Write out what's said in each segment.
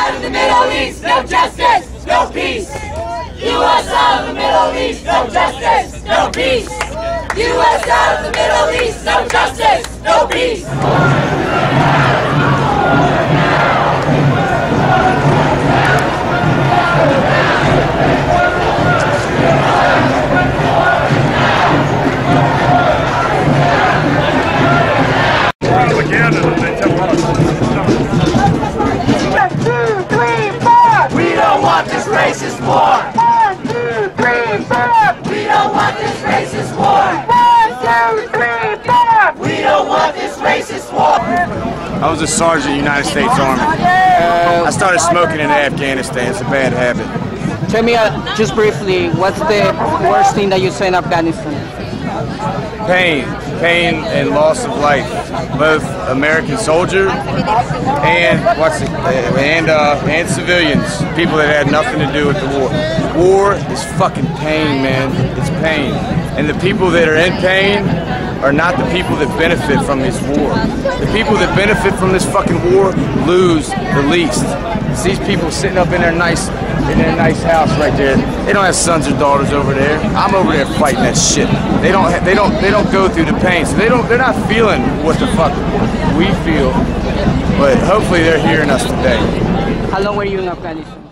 out of the Middle East, no justice, no peace. U.S. out of the Middle East, no justice, no peace. U.S. out of the Middle East, no justice, no peace. We don't want this racist war. 1, 2, 3, 4. We don't want this racist war. 1, 2, 3, 4. We don't want this racist war. I was a sergeant in the United States Army. I started smoking in Afghanistan. It's a bad habit. Tell me just briefly, what's the worst thing that you saw in Afghanistan? Pain and loss of life, both American soldiers and and civilians, people that had nothing to do with the war. War is fucking pain, man. It's pain, and the people that are in pain are not the people that benefit from this war. The people that benefit from this fucking war lose the least. It's these people sitting up in their nice house right there. They don't have sons or daughters over there. I'm over there fighting that shit. They don't go through the pain, so they're not feeling what the fuck we feel. But hopefully they're hearing us today. How long were you in Afghanistan?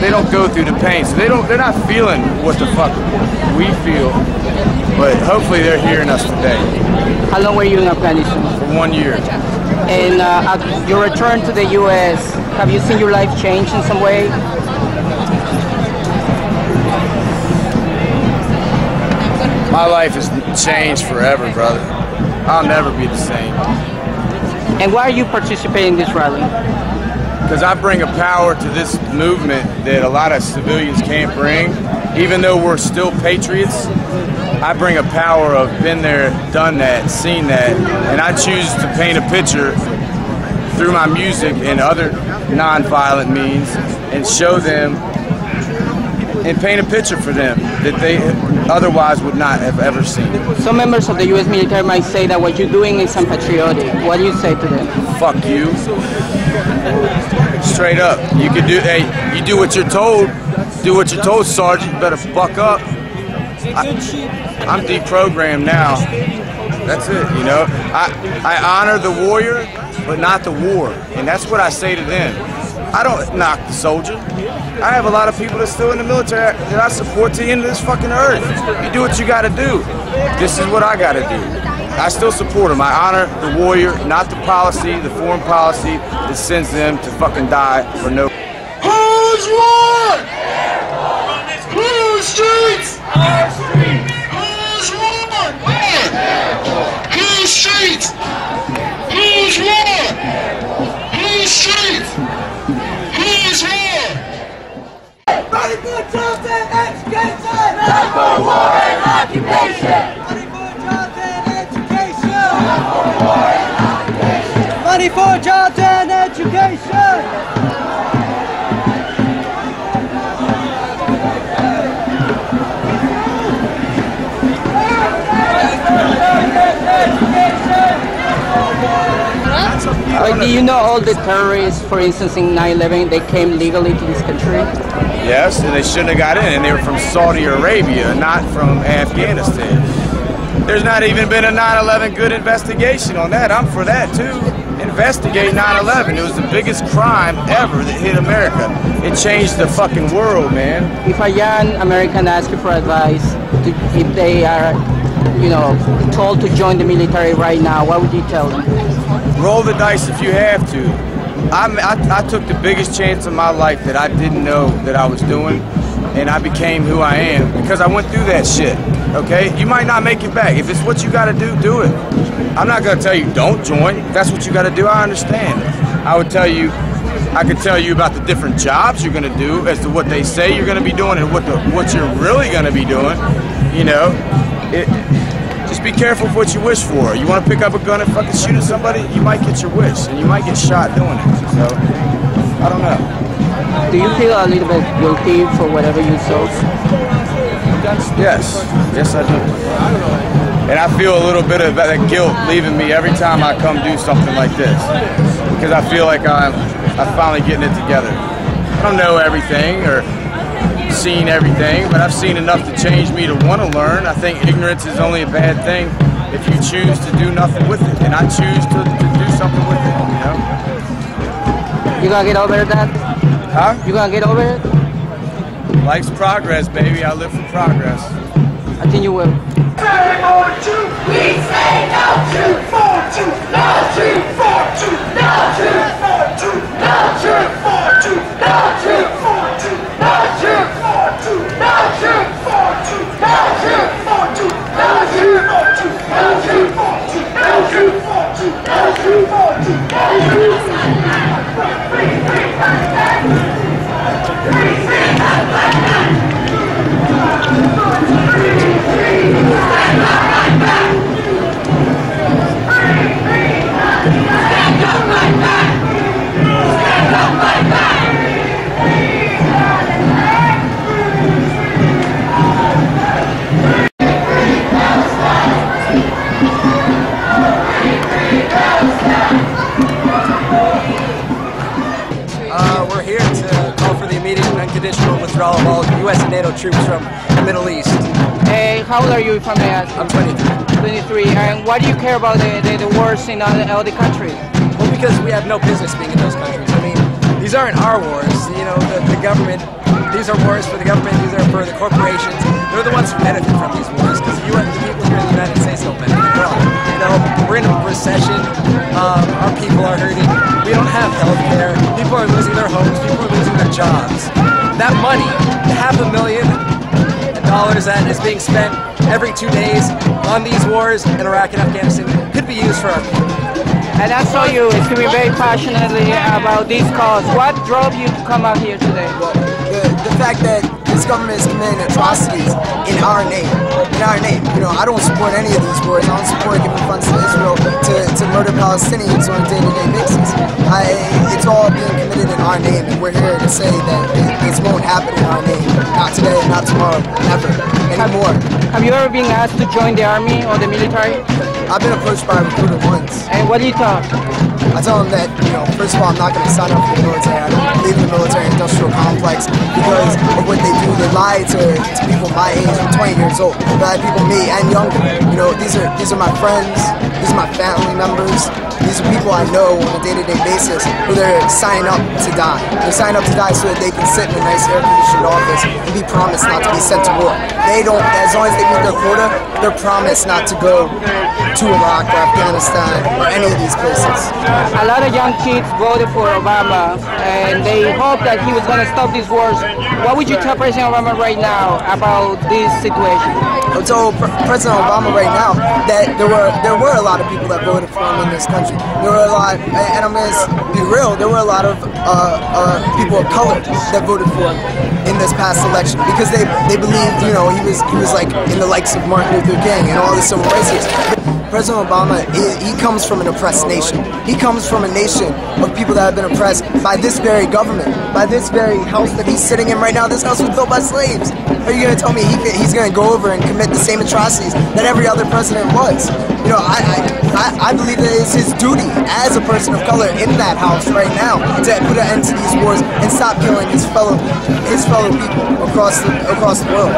They don't go through the pain, so they're not feeling what the fuck we feel. But hopefully they're hearing us today. How long were you in Afghanistan? For 1 year. And at your return to the U.S., have you seen your life change in some way? My life has changed forever, brother. I'll never be the same. And why are you participating in this rally? Because I bring a power to this movement that a lot of civilians can't bring. Even though we're still patriots, I bring a power of been there, done that, seen that, and I choose to paint a picture through my music and other non-violent means and show them and paint a picture for them that they otherwise would not have ever seen. Some members of the U.S. military might say that what you're doing is unpatriotic. What do you say to them? Fuck you. Straight up. You can do. Hey, you do what you're told. Do what you're told, Sergeant. You better buck up. I'm deprogrammed now. That's it. You know. I honor the warrior, but not the war, and that's what I say to them. I don't knock the soldier. I have a lot of people that's still in the military that I support to the end of this fucking earth. You do what you got to do. This is what I got to do. I still support them. I honor the warrior, not the policy, the foreign policy that sends them to fucking die for no. Who's war? Whose streets? Our streets. Who's war? Whose streets? Who's war? Whose streets? Who's war? Fighting for jobs and education. Not for war and occupation. Fighting for jobs and education. Not for war and occupation. Money for jobs and education. Do you know all the terrorists, for instance, in 9/11, they came legally to this country? Yes, and they shouldn't have got in, and they were from Saudi Arabia, not from Afghanistan. There's not even been a 9/11 good investigation on that. I'm for that too. investigate 9/11. It was the biggest crime ever that hit America. It changed the fucking world, man. If a young American asks you for advice, if they are, you know, told to join the military right now, what would you tell them? Roll the dice if you have to. I took the biggest chance of my life that I didn't know that I was doing, and I became who I am because I went through that shit. Okay? You might not make it back. If it's what you got to do, do it. I'm not going to tell you don't join. If that's what you got to do, I understand. I could tell you about the different jobs you're going to do as to what they say you're going to be doing and what you're really going to be doing. You know, just be careful of what you wish for. You want to pick up a gun and fucking shoot at somebody, you might get your wish, and you might get shot doing it. So, I don't know. Do you feel a little bit guilty for whatever you sold? Yes. Yes, I do. And I feel a little bit of that guilt leaving me every time I come do something like this. Because I feel like I'm finally getting it together. I don't know everything or seen everything, but I've seen enough to change me to want to learn. I think ignorance is only a bad thing if you choose to do nothing with it. And I choose to do something with it, you know? You gonna get over that? Huh? You gonna get over it? Life's progress, baby. I live for progress. I think you will. We say no truth for truth, no truth for truth, no truth for truth, no truth for truth, no truth for truth, no truth for truth, no truth for truth, no truth for truth, no truth for truth, no truth for truth, no truth for truth, no truth for truth, no truth for truth. Free, free, free, free, We're here to call for the immediate and unconditional withdrawal of all U.S. and NATO troops from the Middle East. Hey, how old are you, if I may ask? I'm 23. 23. And why do you care about the wars in all the countries? Well, because we have no business being in those countries. I mean, these aren't our wars. You know, the government, these are wars for the government, these are for the corporations. They're the ones who benefit from these wars because the people here in the United States don't benefit at all. You know, we're in a recession. Our people are hurting. We don't have health care. People are losing their homes. People are losing their jobs. That money, the $500,000 that is being spent every 2 days on these wars in Iraq and Afghanistan could be used for our people. And I saw you speaking very passionately about this cause. What drove you to come out here today? Well, the fact that this government is committing atrocities in our name. You know, I don't support any of these wars. I don't support giving funds to Israel to murder Palestinians on a day-to-day basis. It's all being committed in our name, and we're here to say that this won't happen in our name. Not today, not tomorrow, never, anymore. Have you ever been asked to join the army or the military? I've been approached by a recruiter once. And what do you talk? I tell them that, you know, first of all, I'm not going to sign up for the military. I don't believe in the military-industrial complex because of what they do. They lie to people my age. I'm 20 years old. They lie to people me and younger. You know, these are my friends. These are my family members. These are people I know on a day-to-day basis who they're signing up to die. They're signing up to die so that they can sit in a nice air-conditioned office and be promised not to be sent to war. They don't, as long as they meet their quota, they're promised not to go to Iraq or Afghanistan or any of these places. A lot of young kids voted for Obama and they hope that he was going to stop these wars. What would you tell President Obama right now about this situation? I would tell President Obama right now that there were a lot of people that voted for him in this country. There were a lot, and I'm going to be real, there were a lot of people of color that voted for him in this past election because they believed, you know, he was like in the likes of Martin Luther King and all the civil rights. President Obama, he comes from an oppressed nation. He comes from a nation of people that have been oppressed by this very government, by this very house that he's sitting in right now. This house was built by slaves. Are you going to tell me he's going to go over and commit the same atrocities that every other president was? You know, I believe that it's his duty as a person of color in that house right now to put an end to these wars and stop killing his fellow people across the world.